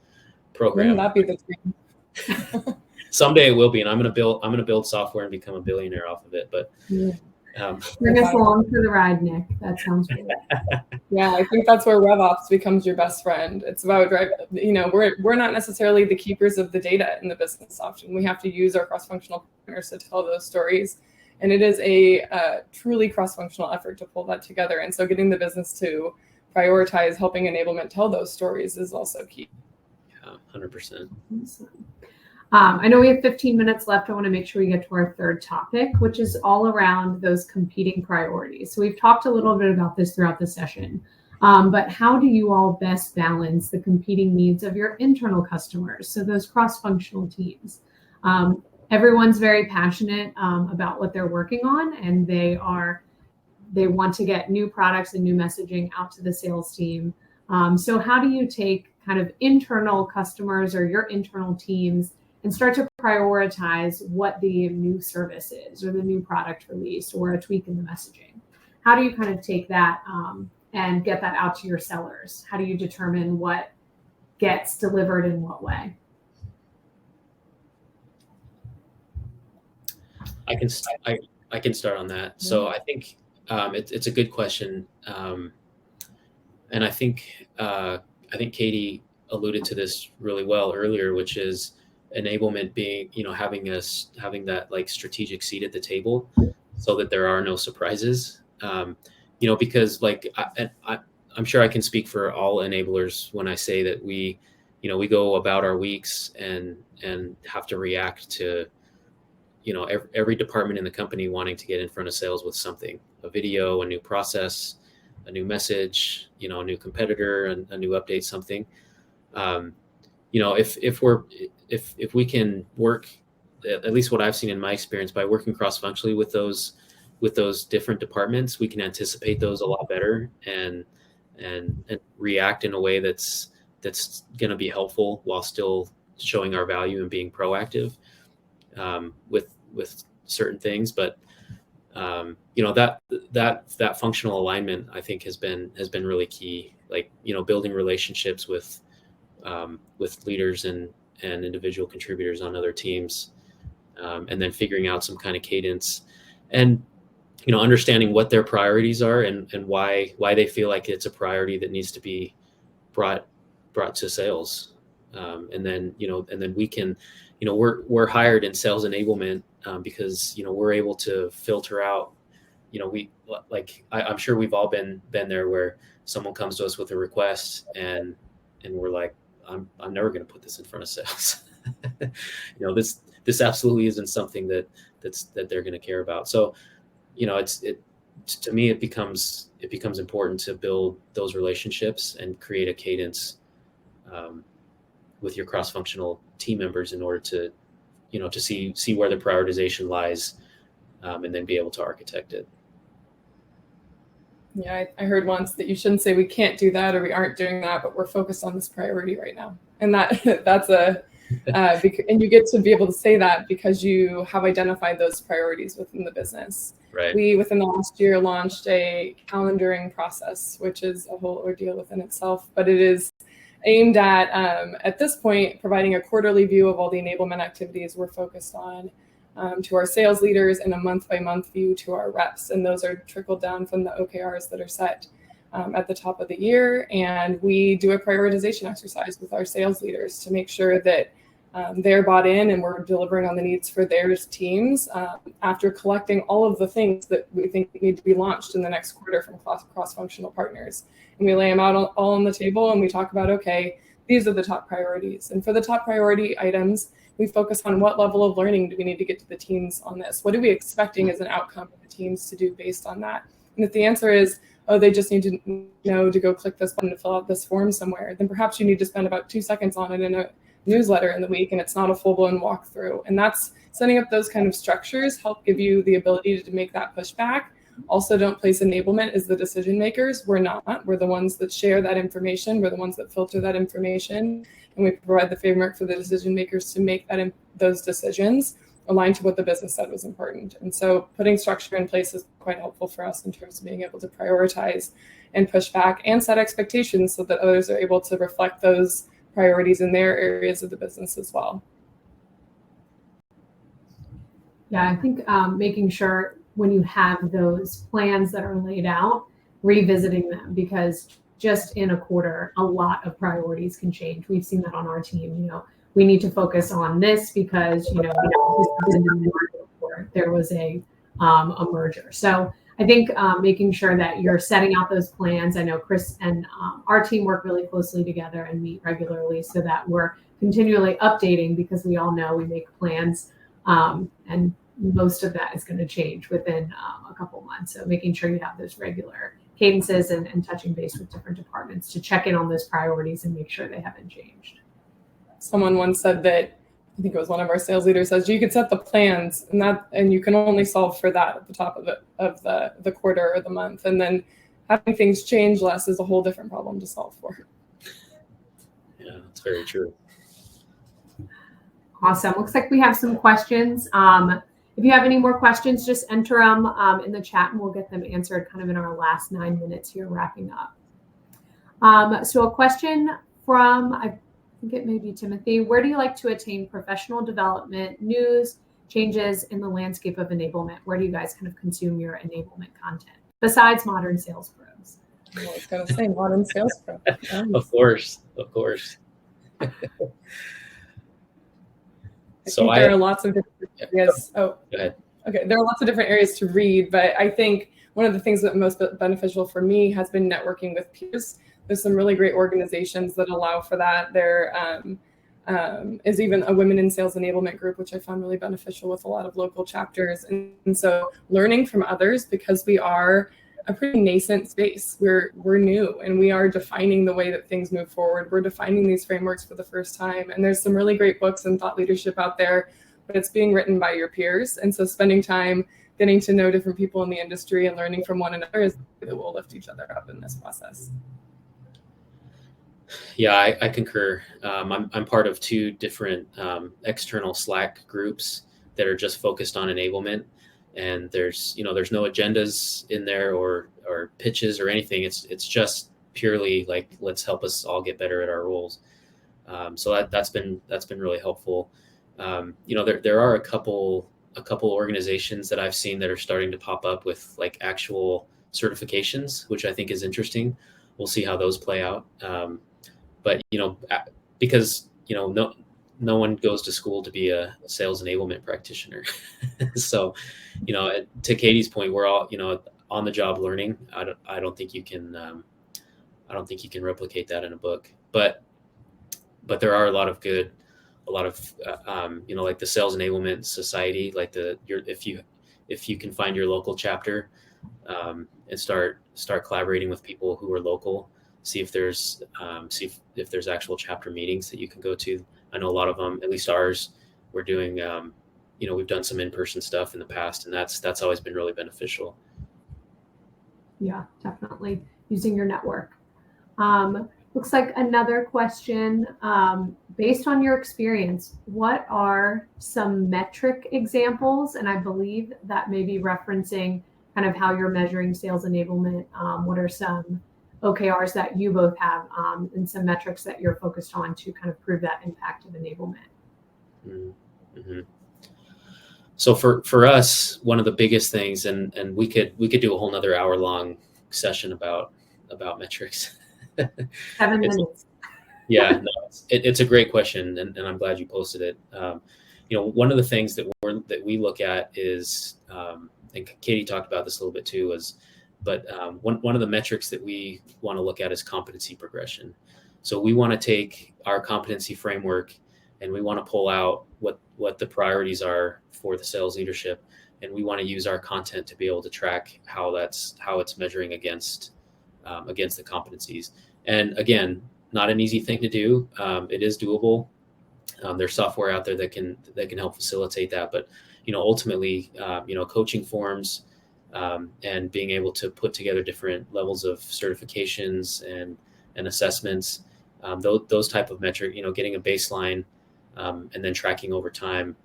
program. Wouldn't that be the dream? Someday it will be, and I'm gonna build software and become a billionaire off of it. But bring us along for the ride, Nick. That sounds great. Yeah, I think that's where RevOps becomes your best friend. It's about we're not necessarily the keepers of the data in the business often. We have to use our cross-functional partners to tell those stories. And it is a truly cross-functional effort to pull that together. And so getting the business to prioritize helping enablement tell those stories is also key. Yeah, 100%. I know we have 15 minutes left. I want to make sure we get to our third topic, which is all around those competing priorities. So we've talked a little bit about this throughout the session, but how do you all best balance the competing needs of your internal customers? So those cross-functional teams. Everyone's very passionate about what they're working on, and they want to get new products and new messaging out to the sales team. So how do you take kind of internal customers or your internal teams and start to prioritize what the new service is or the new product release or a tweak in the messaging? How do you kind of take that and get that out to your sellers? How do you determine what gets delivered in what way? I can start on that. So I think it's a good question, and I think Katie alluded to this really well earlier, which is enablement being, having that like strategic seat at the table, so that there are no surprises. Because like I'm sure I can speak for all enablers when I say that we go about our weeks and have to react to every department in the company wanting to get in front of sales with something, a video, a new process, a new message, a new competitor, a new update, something. If we can work, at least what I've seen in my experience, by working cross-functionally with those different departments, we can anticipate those a lot better and react in a way that's going to be helpful while still showing our value and being proactive with certain things. But that functional alignment, I think, has been really key. Like, building relationships with leaders and individual contributors on other teams, and then figuring out some kind of cadence, and understanding what their priorities are and why they feel like it's a priority that needs to be brought to sales. And then we can, we're hired in sales enablement because we're able to filter out. I'm sure we've all been there, where someone comes to us with a request and we're like, I'm never going to put this in front of sales. This absolutely isn't something that they're going to care about. So, to me, it becomes important to build those relationships and create a cadence with your cross-functional team members in order to see where the prioritization lies, and then be able to architect it. Yeah, I heard once that you shouldn't say we can't do that or we aren't doing that, but we're focused on this priority right now. And that's and you get to be able to say that because you have identified those priorities within the business. Right. We, within the last year, launched a calendaring process, which is a whole ordeal within itself, but it is aimed at this point, providing a quarterly view of all the enablement activities we're focused on, to our sales leaders, and a month-by-month view to our reps. And those are trickled down from the OKRs that are set at the top of the year. And we do a prioritization exercise with our sales leaders to make sure that they're bought in and we're delivering on the needs for their teams, after collecting all of the things that we think need to be launched in the next quarter from cross-functional partners. And we lay them out all on the table, and we talk about, okay, these are the top priorities. And for the top priority items, we focus on what level of learning do we need to get to the teams on this? What are we expecting as an outcome of the teams to do based on that? And if the answer is, oh, they just need to know to go click this button to fill out this form somewhere, then perhaps you need to spend about 2 seconds on it in a newsletter in the week, and it's not a full-blown walkthrough. And that's setting up those kind of structures help give you the ability to make that pushback. Also, don't place enablement as the decision makers. We're not. We're the ones that share that information. We're the ones that filter that information, and we provide the framework for the decision makers to make those decisions. aligned to what the business said was important. And so putting structure in place is quite helpful for us in terms of being able to prioritize and push back and set expectations so that others are able to reflect those priorities in their areas of the business as well. Yeah, I think making sure when you have those plans that are laid out, revisiting them, because just in a quarter, a lot of priorities can change. We've seen that on our team. We need to focus on this because there was a merger. So I think making sure that you're setting out those plans. I know Chris and our team work really closely together and meet regularly so that we're continually updating, because we all know we make plans and most of that is going to change within a couple months. So making sure you have those regular cadences and touching base with different departments to check in on those priorities and make sure they haven't changed. Someone once said that, I think it was one of our sales leaders, says you could set the plans and you can only solve for that at the top of the quarter or the month, and then having things change less is a whole different problem to solve for. Yeah, that's very true. Awesome. Looks like we have some questions. If you have any more questions, just enter them in the chat and we'll get them answered kind of in our last 9 minutes here wrapping up. So a question from, I think it may be Timothy. Where do you like to attain professional development, news, changes in the landscape of enablement? Where do you guys kind of consume your enablement content besides Modern Sales Pros? I was going to say Modern Sales Pro. Of course. There are lots of different areas. Go ahead. Okay. There are lots of different areas to read, but I think one of the things that most beneficial for me has been networking with peers. There's some really great organizations that allow for that. There is even a Women in Sales Enablement group, which I found really beneficial with a lot of local chapters. And so learning from others, because we are a pretty nascent space. We're new and we are defining the way that things move forward. We're defining these frameworks for the first time. And there's some really great books and thought leadership out there, but it's being written by your peers. And so spending time getting to know different people in the industry and learning from one another is that will lift each other up in this process. Yeah, I concur. I'm part of 2 different external Slack groups that are just focused on enablement. And there's no agendas in there or pitches or anything. It's just purely like, let's help us all get better at our roles. So that's been really helpful. There are a couple organizations that I've seen that are starting to pop up with like actual certifications, which I think is interesting. We'll see how those play out. But because no one goes to school to be a sales enablement practitioner. So, to Katie's point, we're all, on the job learning. I don't think you can replicate that in a book, but there are a lot of like the Sales Enablement Society, like if you can find your local chapter, and start collaborating with people who are local, see if there's actual chapter meetings that you can go to. I know a lot of them, at least ours, we're doing, we've done some in-person stuff in the past, and that's always been really beneficial. Yeah, definitely using your network. Looks like another question, based on your experience, what are some metric examples? And I believe that may be referencing kind of how you're measuring sales enablement. What are some OKRs that you both have, and some metrics that you're focused on to kind of prove that impact of enablement? Mm-hmm. So for us, one of the biggest things, and we could do a whole nother hour-long session about metrics. 7 minutes. Yeah, no, it's a great question, and I'm glad you posted it. One of the things that we look at is, and Katie talked about this a little bit too, but one of the metrics that we want to look at is competency progression. So we want to take our competency framework and we want to pull out what the priorities are for the sales leadership, and we want to use our content to be able to track how it's measuring against the competencies. And again, not an easy thing to do. It is doable. There's software out there that can help facilitate that. But ultimately, coaching forms and being able to put together different levels of certifications and assessments, those type of metric, getting a baseline and then tracking over time.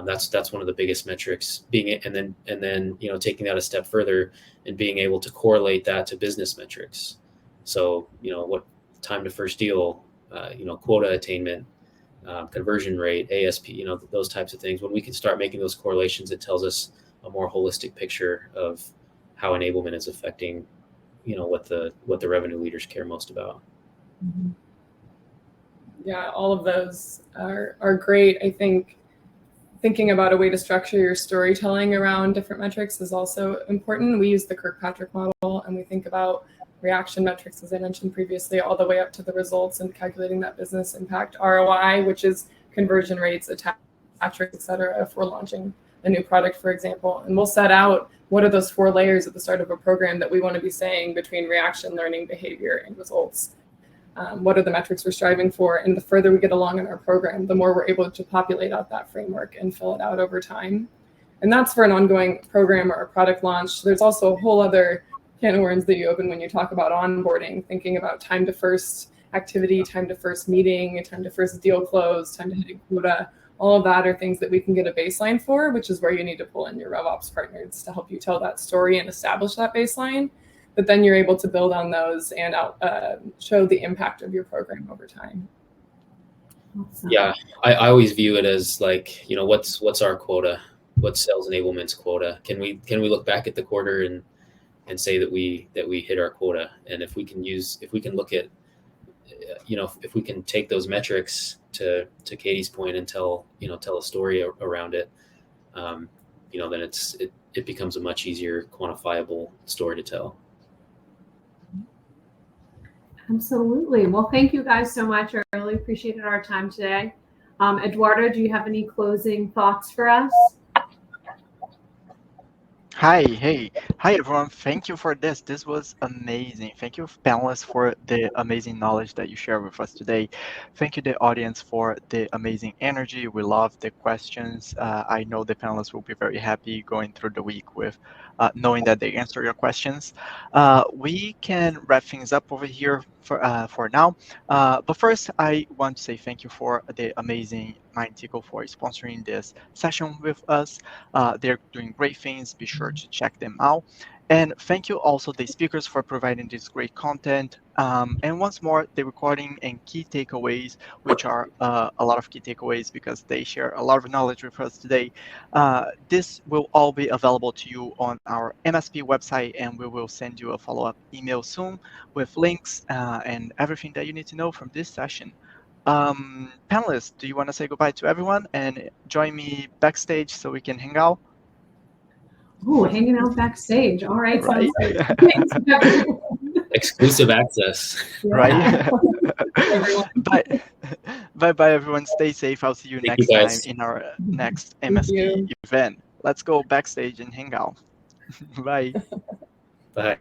That's one of the biggest metrics. And then taking that a step further and being able to correlate that to business metrics. So what time to first deal, quota attainment, conversion rate, ASP, those types of things. When we can start making those correlations, it tells us a more holistic picture of how enablement is affecting, what the revenue leaders care most about. Mm-hmm. Yeah, all of those are great. I think thinking about a way to structure your storytelling around different metrics is also important. We use the Kirkpatrick model, and we think about reaction metrics, as I mentioned previously, all the way up to the results and calculating that business impact ROI, which is conversion rates, attach rates, et cetera, if we're launching a new product, for example. And we'll set out what are those 4 layers at the start of a program that we want to be saying between reaction, learning, behavior, and results. What are the metrics we're striving for? And the further we get along in our program, the more we're able to populate out that framework and fill it out over time. And that's for an ongoing program or a product launch. There's also a whole other can of worms that you open when you talk about onboarding, thinking about time to first activity, time to first meeting, time to first deal close, time to hit quota. All of that are things that we can get a baseline for, which is where you need to pull in your RevOps partners to help you tell that story and establish that baseline. But then you're able to build on those and show the impact of your program over time. Yeah, I always view it as like, what's our quota? What's sales enablement's quota? Can we look back at the quarter and say that we hit our quota? And if we can look at, if we can take those metrics to Katie's point and tell a story around it, then it becomes a much easier quantifiable story to tell. Absolutely. Well, thank you guys so much. I really appreciated our time today. Eduardo, do you have any closing thoughts for us? Hi everyone. Thank you for this. This was amazing. Thank you, panelists, for the amazing knowledge that you shared with us today. Thank you, the audience, for the amazing energy. We love the questions. I know the panelists will be very happy going through the week with knowing that they answer your questions. We can wrap things up over here for now. But first, I want to say thank you for the amazing Mindtickle for sponsoring this session with us. They're doing great things. Be sure to check them out. And thank you also the speakers for providing this great content. And once more, the recording and key takeaways, which are a lot of key takeaways because they share a lot of knowledge with us today. This will all be available to you on our MSP website, and we will send you a follow-up email soon with links and everything that you need to know from this session. Panelists, do you want to say goodbye to everyone and join me backstage so we can hang out? Oh, hanging out backstage. All right. Right. Sounds good. Exclusive access. Right. Bye, everyone. Stay safe. I'll see you next time in our next MSP event. Let's go backstage and hang out. Bye. Bye.